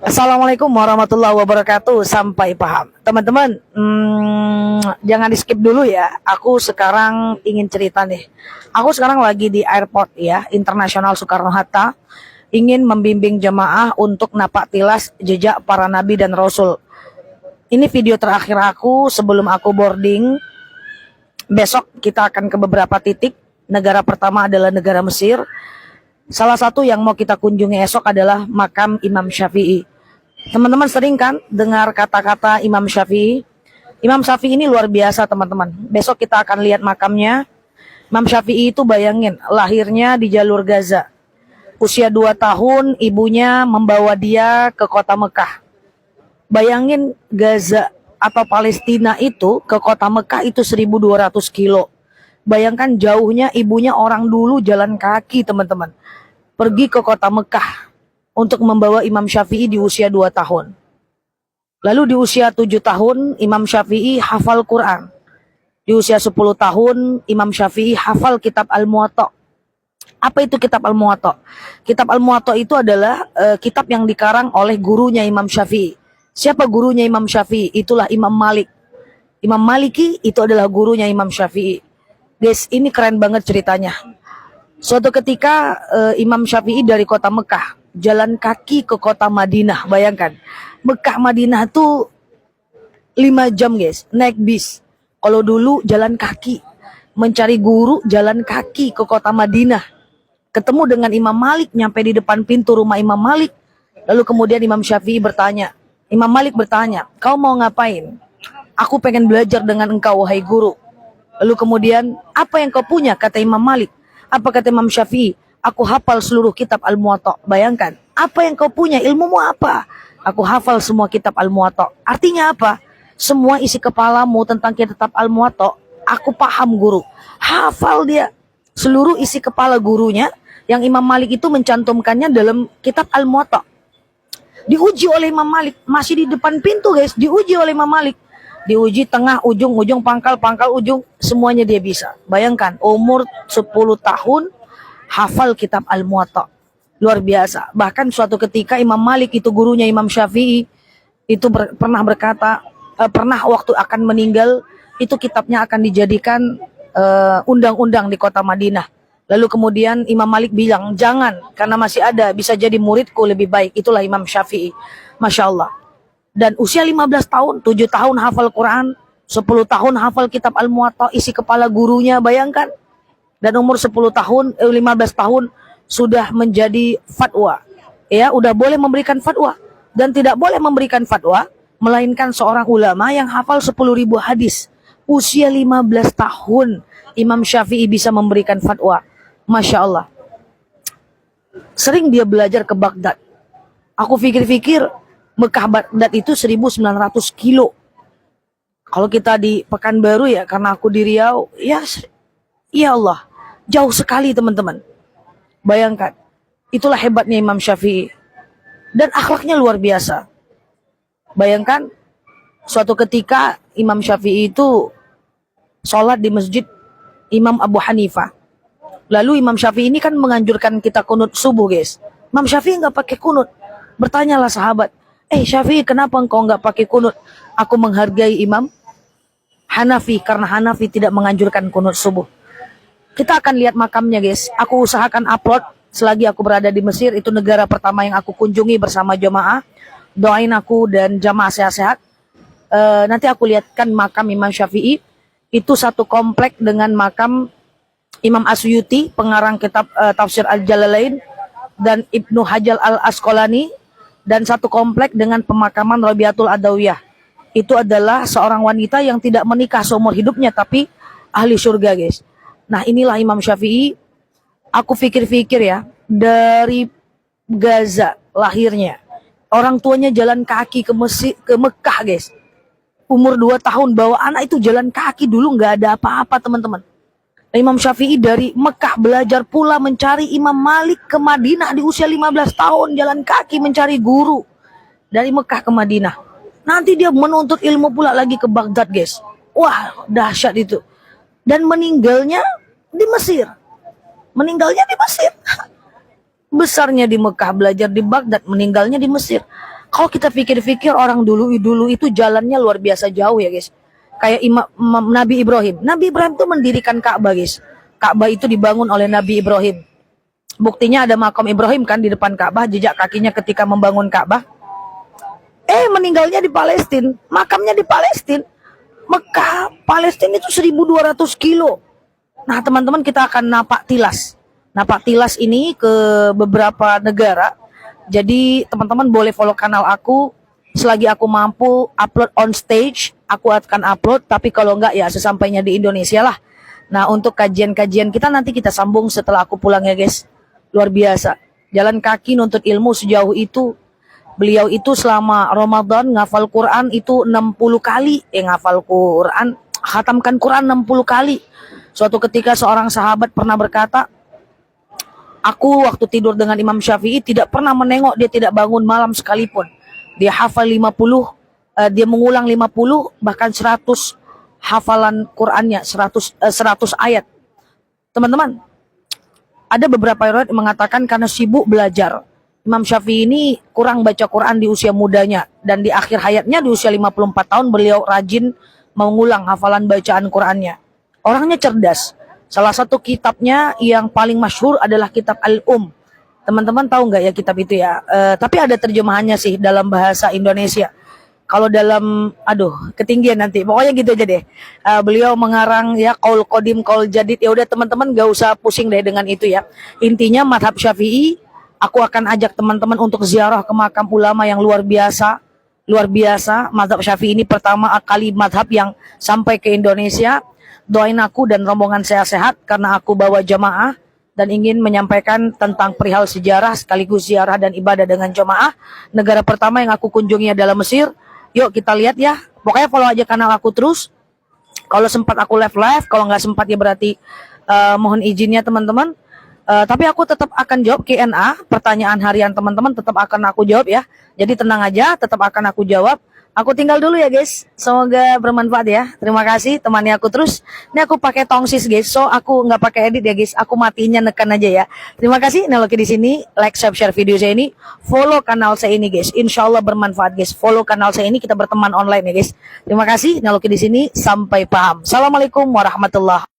Assalamualaikum warahmatullahi wabarakatuh. Sampai paham, teman-teman. Jangan di skip dulu ya. Aku sekarang ingin cerita nih. Aku sekarang lagi di airport ya, Internasional Soekarno Hatta. Ingin membimbing jemaah untuk napak tilas jejak para nabi dan rasul. Ini video terakhir aku sebelum aku boarding. Besok kita akan ke beberapa titik. Negara pertama adalah negara Mesir. Salah satu yang mau kita kunjungi esok adalah makam Imam Syafi'i. Teman-teman sering kan dengar kata-kata Imam Syafi'i? Imam Syafi'i ini luar biasa, teman-teman. Besok kita akan lihat makamnya. Imam Syafi'i itu bayangin, lahirnya di jalur Gaza. Usia 2 tahun, ibunya membawa dia ke kota Mekah. Bayangin, Gaza atau Palestina itu ke kota Mekah itu 1.200 kilo. Bayangkan jauhnya, ibunya orang dulu jalan kaki, teman-teman. Pergi ke kota Mekah untuk membawa Imam Syafi'i di usia 2 tahun. Lalu di usia 7 tahun, Imam Syafi'i hafal Quran. Di usia 10 tahun, Imam Syafi'i hafal kitab Al-Muwatta. Apa itu kitab Al-Muwatta? Kitab Al-Muwatta itu adalah kitab yang dikarang oleh gurunya Imam Syafi'i. Siapa gurunya Imam Syafi'i? Itulah Imam Malik. Imam Maliki itu adalah gurunya Imam Syafi'i. Guys, ini keren banget ceritanya. Suatu ketika Imam Syafi'i dari kota Mekah jalan kaki ke kota Madinah. Bayangkan, Mekah Madinah tuh 5 jam guys, naik bis. Kalau dulu jalan kaki, mencari guru jalan kaki ke kota Madinah. Ketemu dengan Imam Malik, nyampe di depan pintu rumah Imam Malik. Lalu kemudian Imam Syafi'i bertanya, Imam Malik bertanya, kau mau ngapain? Aku pengen belajar dengan engkau, wahai guru. Lalu kemudian, apa yang kau punya? Kata Imam Malik. Apa kata Imam Syafi'i? Aku hafal seluruh kitab Al-Muwatta. Bayangkan, apa yang kau punya? Ilmumu apa? Aku hafal semua kitab Al-Muwatta. Artinya apa? Semua isi kepalamu tentang kitab Al-Muwatta, aku paham guru. Hafal dia. Seluruh isi kepala gurunya, yang Imam Malik itu mencantumkannya dalam kitab Al-Muwatta. Diuji oleh Imam Malik. Masih di depan pintu guys, diuji oleh Imam Malik. Diuji tengah, ujung, pangkal, ujung, semuanya dia bisa. Bayangkan, umur 10 tahun, hafal kitab Al-Muwatta. Luar biasa. Bahkan suatu ketika Imam Malik itu gurunya Imam Syafi'i, itu pernah berkata, pernah waktu akan meninggal, itu kitabnya akan dijadikan undang-undang di kota Madinah. Lalu kemudian Imam Malik bilang, jangan, karena masih ada, bisa jadi muridku lebih baik. Itulah Imam Syafi'i. Masya Allah. Dan usia 15 tahun, 7 tahun hafal Quran, 10 tahun hafal kitab Al-Muwatta, isi kepala gurunya, bayangkan. Dan umur 10 tahun, 15 tahun sudah menjadi fatwa. Ya, udah boleh memberikan fatwa. Dan tidak boleh memberikan fatwa, melainkan seorang ulama yang hafal 10.000 hadis. Usia 15 tahun, Imam Syafi'i bisa memberikan fatwa. Masya Allah. Sering dia belajar ke Baghdad. Aku pikir-pikir, Mekah Baghdad itu 1.900 kilo. Kalau kita di Pekanbaru ya, karena aku di Riau, ya Allah, jauh sekali teman-teman. Bayangkan, itulah hebatnya Imam Syafi'i. Dan akhlaknya luar biasa. Bayangkan, suatu ketika Imam Syafi'i itu sholat di masjid Imam Abu Hanifah. Lalu Imam Syafi'i ini kan menganjurkan kita kunut subuh guys. Imam Syafi'i nggak pakai kunut. Bertanyalah sahabat, Syafi'i, kenapa engkau nggak pakai kunut? Aku menghargai Imam Hanafi karena Hanafi tidak menganjurkan kunut subuh. Kita akan lihat makamnya guys. Aku usahakan upload selagi aku berada di Mesir. Itu negara pertama yang aku kunjungi bersama jemaah. Doain aku dan jamaah sehat-sehat. Nanti aku lihatkan makam Imam Syafi'i. Itu satu komplek dengan makam Imam Asyuti, pengarang kitab Tafsir Al-Jalalain, dan Ibnu Hajar Al-Asqalani. Dan satu komplek dengan pemakaman Rabiatul Adawiyah. Itu adalah seorang wanita yang tidak menikah seumur hidupnya, tapi ahli surga guys. Nah inilah Imam Syafi'i. Aku pikir-pikir ya, dari Gaza lahirnya. Orang tuanya jalan kaki ke Mekah guys. Umur 2 tahun bawa anak itu jalan kaki, dulu nggak ada apa-apa teman-teman. Imam Syafi'i dari Mekah belajar pula mencari Imam Malik ke Madinah di usia 15 tahun, jalan kaki mencari guru dari Mekah ke Madinah. Nanti dia menuntut ilmu pula lagi ke Baghdad guys. Wah dahsyat itu. Dan meninggalnya di Mesir. Besarnya di Mekah, belajar di Baghdad, meninggalnya di Mesir. Kalau kita pikir-pikir orang dulu itu jalannya luar biasa jauh ya guys. Kayak Nabi Ibrahim. Nabi Ibrahim tuh mendirikan Ka'bah guys. Ka'bah itu dibangun oleh Nabi Ibrahim. Buktinya ada makam Ibrahim kan di depan Ka'bah, jejak kakinya ketika membangun Ka'bah. Meninggalnya di Palestina, makamnya di Palestina. Mekah, Palestina itu 1.200 kilo. Nah teman-teman, kita akan napak tilas. Napak tilas ini ke beberapa negara. Jadi teman-teman boleh follow kanal aku. Selagi aku mampu upload on stage, aku akan upload. Tapi kalau enggak ya sesampainya di Indonesia lah. Nah untuk kajian-kajian kita nanti kita sambung setelah aku pulang ya guys. Luar biasa. Jalan kaki nuntut ilmu sejauh itu. Beliau itu selama Ramadan ngafal Quran itu 60 kali. Ngafal Quran, khatamkan Quran 60 kali. Suatu ketika seorang sahabat pernah berkata, aku waktu tidur dengan Imam Syafi'i tidak pernah menengok dia tidak bangun malam sekalipun. Dia hafal 50, dia mengulang 50, bahkan 100 hafalan Qur'annya, 100 ayat. Teman-teman, ada beberapa riwayat yang mengatakan karena sibuk belajar. Imam Syafi'i ini kurang baca Quran di usia mudanya. Dan di akhir hayatnya di usia 54 tahun beliau rajin mengulang hafalan bacaan Qur'annya. Orangnya cerdas. Salah satu kitabnya yang paling masyhur adalah kitab Teman-teman tahu nggak ya kitab itu ya? Tapi ada terjemahannya sih dalam bahasa Indonesia. Kalau dalam, ketinggian nanti. Pokoknya gitu aja deh. Beliau mengarang ya qaul qadim, qaul jadid. Ya udah teman-teman nggak usah pusing deh dengan itu ya. Intinya mazhab Syafi'i, aku akan ajak teman-teman untuk ziarah ke makam ulama yang luar biasa. Luar biasa. Mazhab Syafi'i ini pertama kali mazhab yang sampai ke Indonesia. Doain aku dan rombongan saya sehat karena aku bawa jamaah dan ingin menyampaikan tentang perihal sejarah sekaligus ziarah dan ibadah dengan jamaah. Negara pertama yang aku kunjungi adalah Mesir. Yuk kita lihat ya. Pokoknya follow aja kanal aku terus. Kalau sempat aku live, kalau nggak sempat ya berarti mohon izinnya teman-teman. Tapi aku tetap akan jawab Q&A, pertanyaan harian teman-teman tetap akan aku jawab ya. Jadi tenang aja, tetap akan aku jawab. Aku tinggal dulu ya guys. Semoga bermanfaat ya. Terima kasih temani aku terus. Ini aku pakai tongsis guys. So aku nggak pakai edit ya guys. Aku matinya nekan aja ya. Terima kasih. Nah oke di sini like, share video saya ini. Follow kanal saya ini guys. Insya Allah bermanfaat guys. Follow kanal saya ini, kita berteman online ya guys. Terima kasih. Nah oke di sini sampai paham. Assalamualaikum warahmatullahi